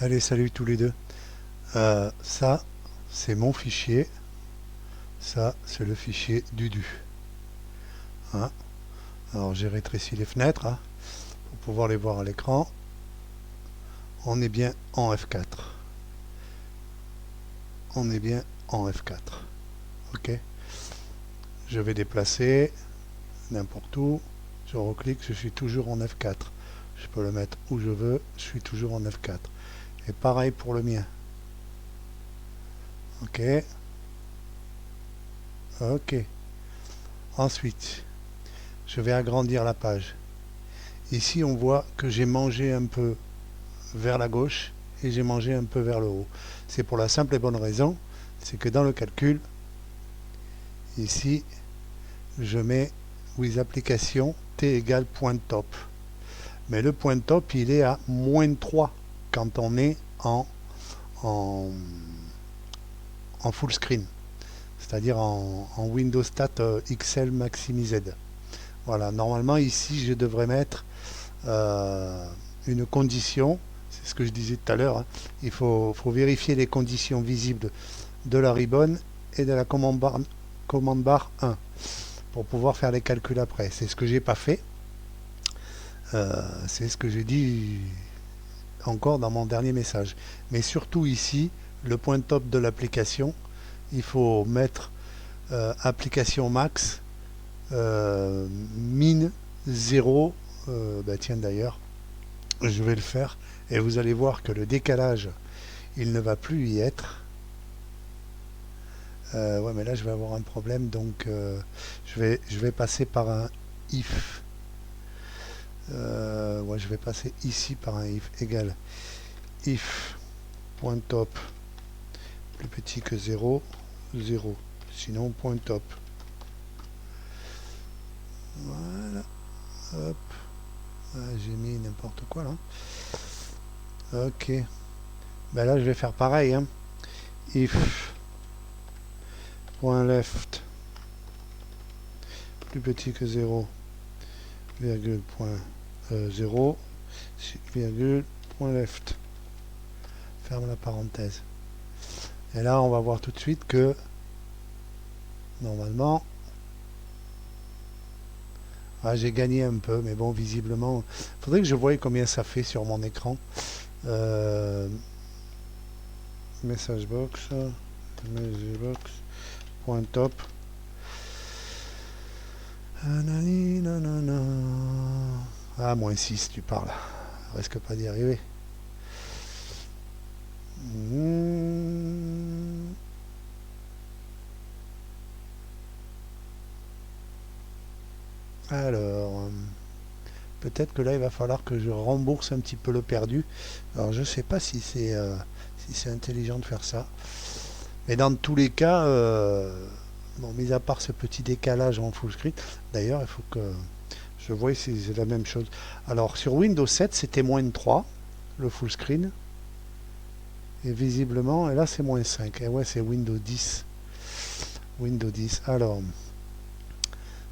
Allez, salut tous les deux. Ça, c'est mon fichier. Ça, c'est le fichier Dudu. Hein. Alors, j'ai rétréci les fenêtres pour pouvoir les voir à l'écran. On est bien en F4. On est bien en F4. OK. Je vais déplacer n'importe où. Je reclique, je suis toujours en F4. Je peux le mettre où je veux, je suis toujours en F4. Et pareil pour le mien. OK. OK. Ensuite, je vais agrandir la page. Ici, on voit que j'ai mangé un peu vers la gauche et j'ai mangé un peu vers le haut. C'est pour la simple et bonne raison, c'est que dans le calcul, ici, je mets with application t égale point top. Mais le point top, il est à -3 quand on est en, en full screen, c'est-à-dire en Windows Stat XL maximisé. Voilà, normalement ici, je devrais mettre une condition. C'est ce que je disais tout à l'heure. Il faut vérifier les conditions visibles de la ribbon et de la commande bar 1 pour pouvoir faire les calculs après. C'est ce que j'ai pas fait. C'est ce que j'ai dit encore dans mon dernier message. Mais surtout ici, le point top de l'application, il faut mettre application max min 0. Bah tiens d'ailleurs, je vais le faire et vous allez voir que le décalage, il ne va plus y être. Ouais, mais là je vais avoir un problème, donc je vais passer par un if. Ouais, je vais passer ici par un if égal if point top plus petit que 0, 0. Sinon point top. Voilà. Hop. Ah, j'ai mis n'importe quoi là. Ok. Ben là je vais faire pareil. If point left plus petit que 0, virgule point 0, virgule point left. Ferme la parenthèse. Et là, on va voir tout de suite que normalement, j'ai gagné un peu, mais bon, visiblement, il faudrait que je voie combien ça fait sur mon écran. Message box, point top. Ah, -6, tu parles. Risque pas d'y arriver. Alors, peut-être que là, il va falloir que je rembourse un petit peu le perdu. Alors, je sais pas si c'est intelligent de faire ça. Mais dans tous les cas, bon, mis à part ce petit décalage en full screen, d'ailleurs, il faut que je vois si c'est la même chose. Alors, sur Windows 7, c'était -3, le full screen. Et visiblement, et là, c'est -5. Et ouais, c'est Windows 10. Windows 10. Alors,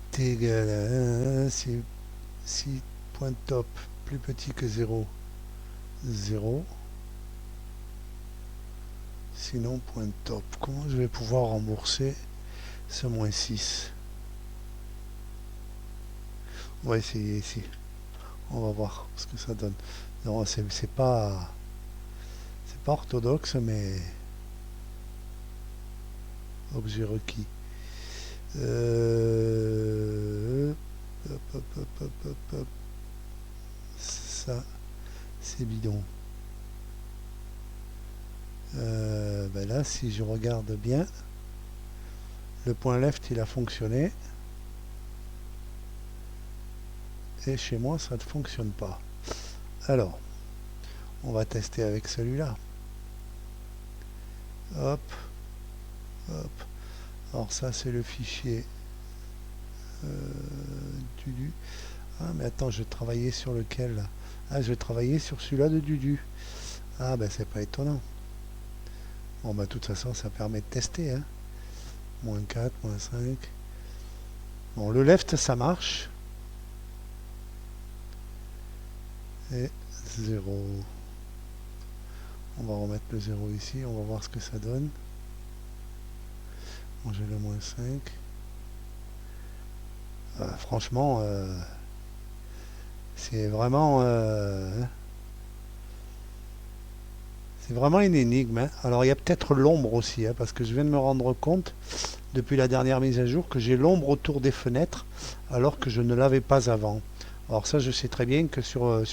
t égale si point top plus petit que 0, 0. Sinon, point top. Comment je vais pouvoir rembourser ce -6? On va essayer ici. On va voir ce que ça donne. Non, c'est pas orthodoxe, mais objet requis. Hop, hop, hop, hop, hop, hop. Ça, c'est bidon. Ben là, si je regarde bien, le point left, il a fonctionné. Et chez moi, ça ne fonctionne pas. Alors, on va tester avec celui-là. Hop, hop. Alors ça, c'est le fichier Dudu. Ah, mais attends, je travaillais sur lequel là? Ah, je travaillais sur celui-là de Dudu. Ah, ben c'est pas étonnant. Bon, bah, de toute façon, ça permet de tester. -4, -5. Bon, le left, ça marche. Et 0. On va remettre le 0 ici, on va voir ce que ça donne. Bon, j'ai le moins 5. Franchement, c'est vraiment... c'est vraiment une énigme, hein. Alors il y a peut-être l'ombre aussi, hein, parce que je viens de me rendre compte, depuis la dernière mise à jour, que j'ai l'ombre autour des fenêtres, alors que je ne l'avais pas avant. Alors ça, je sais très bien que sur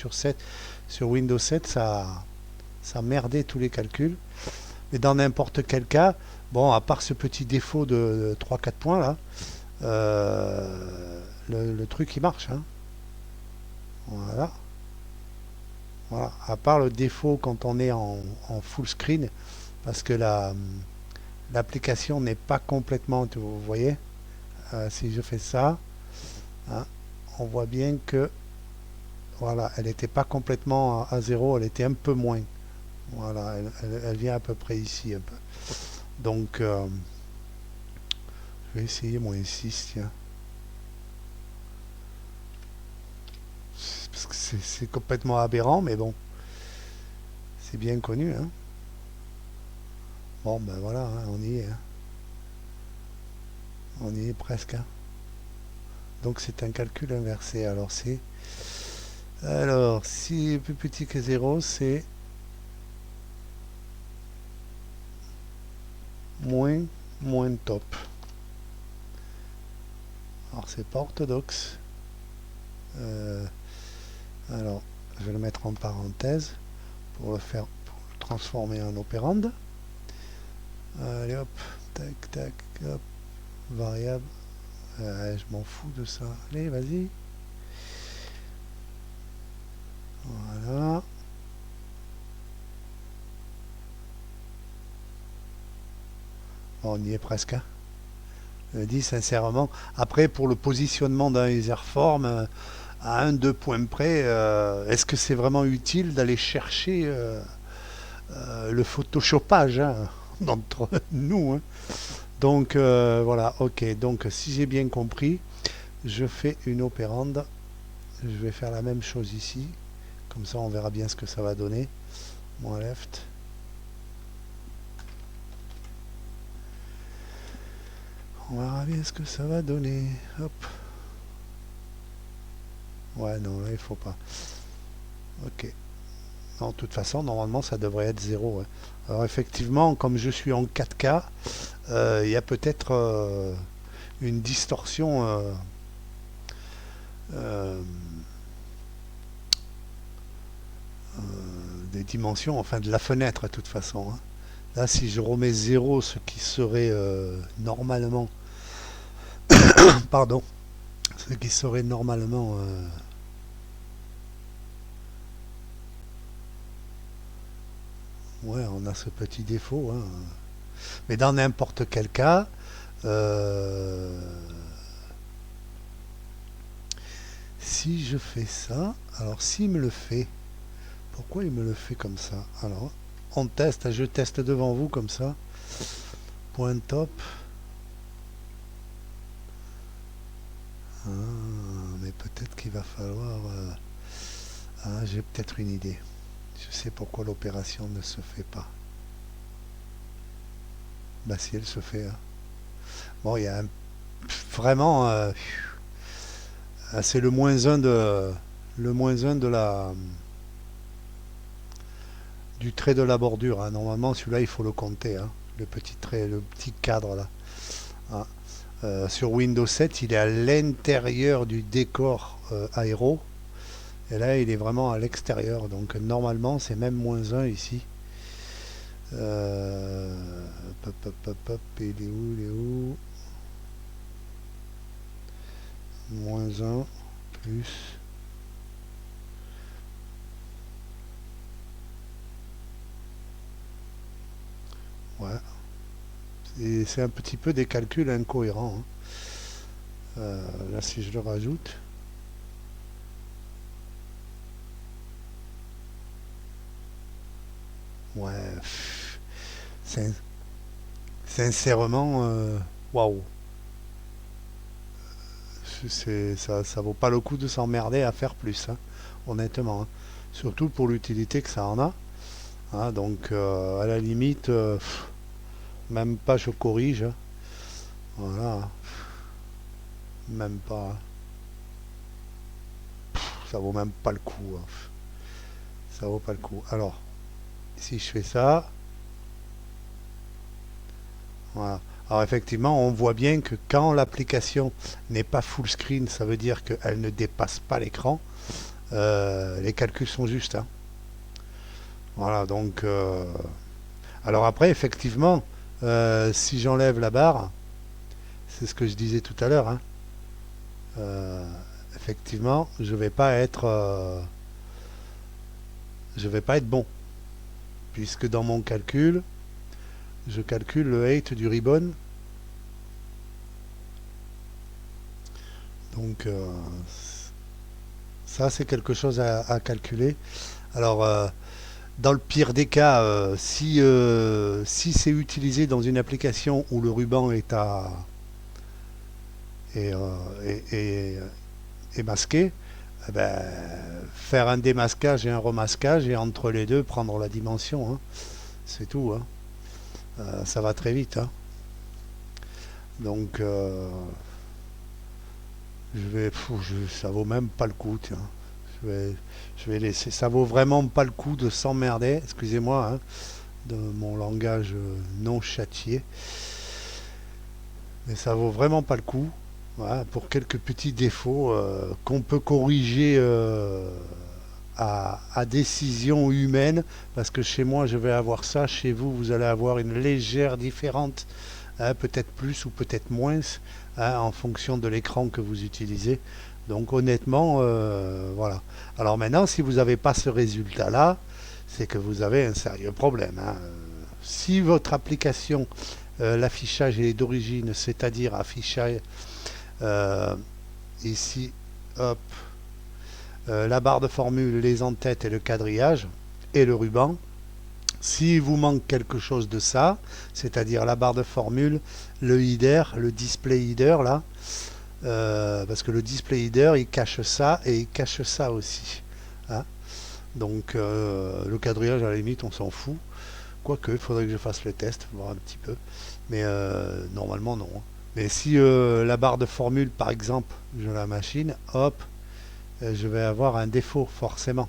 Windows 7, ça merdait tous les calculs. Mais dans n'importe quel cas, bon, à part ce petit défaut de 3-4 points là, le truc il marche, hein. Voilà. Voilà. À part le défaut quand on est en full screen, parce que l'application n'est pas complètement, vous voyez, si je fais ça, hein, on voit bien que voilà, elle n'était pas complètement à 0, elle était un peu moins. Voilà, elle vient à peu près ici un peu. Donc, je vais essayer moins 6, tiens. Parce que c'est complètement aberrant, mais bon, c'est bien connu, hein. Bon, ben voilà, hein, on y est, hein. On y est presque, hein. Donc c'est un calcul inversé. Alors, si est plus petit que 0, c'est moins top. Alors c'est pas orthodoxe. Euh, alors, je vais le mettre en parenthèse pour pour le transformer en opérande. Allez hop, tac, tac, hop, variable. Je m'en fous de ça. Allez, vas-y. Voilà. Bon, on y est presque, hein. Je le dis sincèrement. Après, pour le positionnement d'un userform, à 1-2 points près, est-ce que c'est vraiment utile d'aller chercher le photoshopage, hein, d'entre nous, hein. Donc voilà, ok. Donc si j'ai bien compris, je fais une opérande. Je vais faire la même chose ici. Comme ça, on verra bien ce que ça va donner. Moins left. On verra bien ce que ça va donner. Hop. Ouais, non, là, il faut pas. Ok. Non, de toute façon, normalement, ça devrait être 0, hein. Alors, effectivement, comme je suis en 4K, il y a peut-être une distorsion euh, des dimensions, enfin de la fenêtre, de toute façon, hein. Là, si je remets 0, ce qui serait normalement, pardon, ce qui serait normalement, ouais, on a ce petit défaut, hein. Mais dans n'importe quel cas, euh, si je fais ça, alors s'il me le fait, pourquoi il me le fait comme ça? Alors, on teste, je teste devant vous comme ça. Point top. Ah, mais peut-être qu'il va falloir... ah, j'ai peut-être une idée. Je sais pourquoi l'opération ne se fait pas. Bah si elle se fait, hein. Bon, il y a vraiment... c'est le moins un de... Le moins un de la... Du trait de la bordure, hein. Normalement, celui-là, il faut le compter, hein. Le petit trait, le petit cadre, là. Ah. Sur Windows 7, il est à l'intérieur du décor aéro. Et là, il est vraiment à l'extérieur. Donc, normalement, c'est même moins un ici. Hop, hop, hop, hop. Il est où? Il est où? Moins un plus. Ouais. C'est un petit peu des calculs incohérents, hein. Là, si je le rajoute. Ouais. Sin- Sincèrement, waouh. Ça vaut pas le coup de s'emmerder à faire plus, hein, honnêtement, hein. Surtout pour l'utilité que ça en a. hein. Donc à la limite, même pas je corrige, hein. Voilà, même pas, ça vaut même pas le coup, hein. Ça vaut pas le coup. Alors, si je fais ça, voilà. Alors effectivement, on voit bien que quand l'application n'est pas full screen, ça veut dire qu'elle ne dépasse pas l'écran. Les calculs sont justes, hein. Voilà, donc alors après, effectivement, si j'enlève la barre, c'est ce que je disais tout à l'heure, hein, euh, effectivement, je vais pas être bon, puisque dans mon calcul, je calcule le height du ribbon. Donc ça, c'est quelque chose à calculer. Alors, dans le pire des cas, si c'est utilisé dans une application où le ruban est, est- est masqué, eh ben, faire un démasquage et un remasquage et entre les deux prendre la dimension, hein. C'est tout, hein. Ça va très vite, hein. Donc ça vaut même pas le coup, tiens. Je vais, je vais laisser. Ça vaut vraiment pas le coup de s'emmerder, excusez-moi, hein, de mon langage non châtié, mais ça vaut vraiment pas le coup. Voilà, pour quelques petits défauts qu'on peut corriger à décision humaine, parce que chez moi je vais avoir ça, chez vous vous allez avoir une légère différente, hein, peut-être plus ou peut-être moins, hein, en fonction de l'écran que vous utilisez. Donc honnêtement, voilà. Alors maintenant, si vous n'avez pas ce résultat-là, c'est que vous avez un sérieux problème, hein. Si votre application, l'affichage est d'origine, c'est-à-dire affichage euh, ici, hop, la barre de formule, les en-têtes et le quadrillage et le ruban. S'il vous manque quelque chose de ça, c'est-à-dire la barre de formule, le header, le display header là, parce que le display header il cache ça et il cache ça aussi, hein. Donc le quadrillage à la limite on s'en fout, quoique il faudrait que je fasse le test, voir un petit peu, mais normalement non, hein. Mais si la barre de formule par exemple, je la machine, hop, je vais avoir un défaut forcément,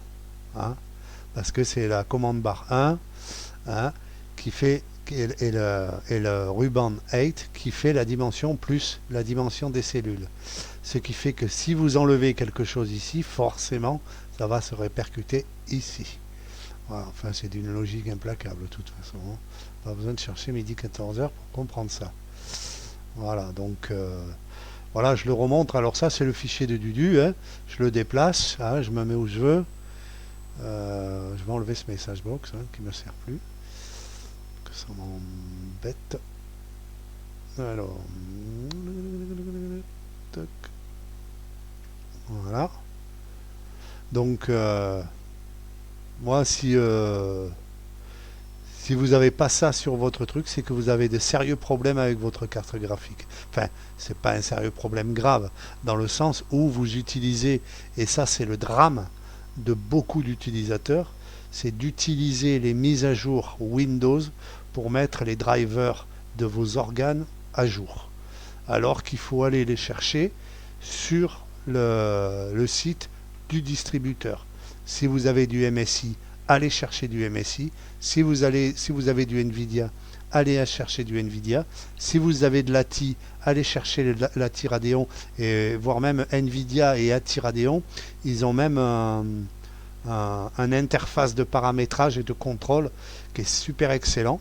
hein, parce que c'est la commande barre 1, hein, qui fait et le ruban 8 qui fait la dimension plus la dimension des cellules. Ce qui fait que si vous enlevez quelque chose ici, forcément, ça va se répercuter ici. Voilà, enfin, c'est d'une logique implacable de toute façon, hein. Pas besoin de chercher midi 14 heures pour comprendre ça. Voilà, donc voilà, je le remontre. Alors ça, c'est le fichier de Dudu, hein. Je le déplace, hein, je me mets où je veux. Je vais enlever ce message box, hein, qui ne me sert plus. Que ça m'embête. Alors, toc, voilà. Donc, moi, si vous n'avez pas ça sur votre truc, c'est que vous avez de sérieux problèmes avec votre carte graphique. Enfin, c'est pas un sérieux problème grave, dans le sens où vous utilisez, et ça c'est le drame de beaucoup d'utilisateurs, c'est d'utiliser les mises à jour Windows pour mettre les drivers de vos organes à jour. Alors qu'il faut aller les chercher sur le site du distributeur. Si vous avez du MSI, allez chercher du MSI. Si vous avez du Nvidia, allez chercher du Nvidia. Si vous avez de l'ATI, allez chercher l'ATI Radeon, et voire même Nvidia et ATI Radeon, ils ont même un interface de paramétrage et de contrôle qui est super excellent.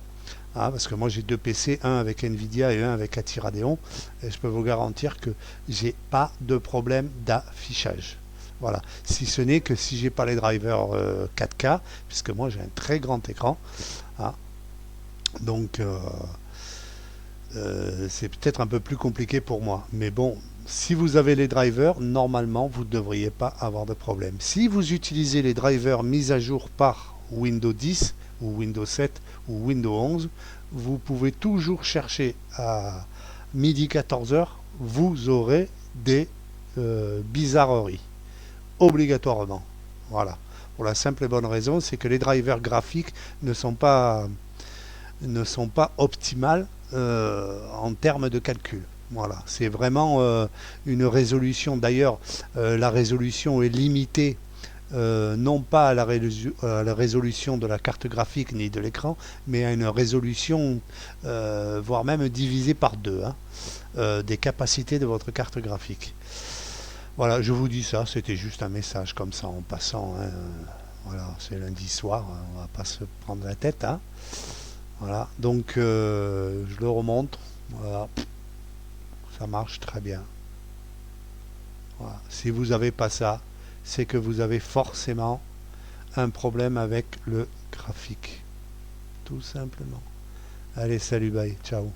Ah, parce que moi j'ai deux PC, un avec Nvidia et un avec ATI Radeon, et je peux vous garantir que j'ai pas de problème d'affichage. Voilà. Si ce n'est que si j'ai pas les drivers 4K, puisque moi j'ai un très grand écran, hein. Donc c'est peut-être un peu plus compliqué pour moi. Mais bon, si vous avez les drivers, normalement vous ne devriez pas avoir de problème. Si vous utilisez les drivers mis à jour par Windows 10 ou Windows 7 ou Windows 11, vous pouvez toujours chercher à midi 14h, vous aurez des bizarreries obligatoirement. Voilà. Pour la simple et bonne raison, c'est que les drivers graphiques ne sont pas optimales en termes de calcul. Voilà, c'est vraiment une résolution. D'ailleurs, la résolution est limitée non pas à la résolution de la carte graphique ni de l'écran, mais à une résolution, voire même divisée par deux, hein, des capacités de votre carte graphique. Voilà, je vous dis ça, c'était juste un message comme ça en passant, hein. Voilà, c'est lundi soir, hein, on va pas se prendre la tête, hein. Voilà, donc je le remonte. Voilà, ça marche très bien. Voilà. Si vous n'avez pas ça, c'est que vous avez forcément un problème avec le graphique. Tout simplement. Allez, salut, bye, ciao.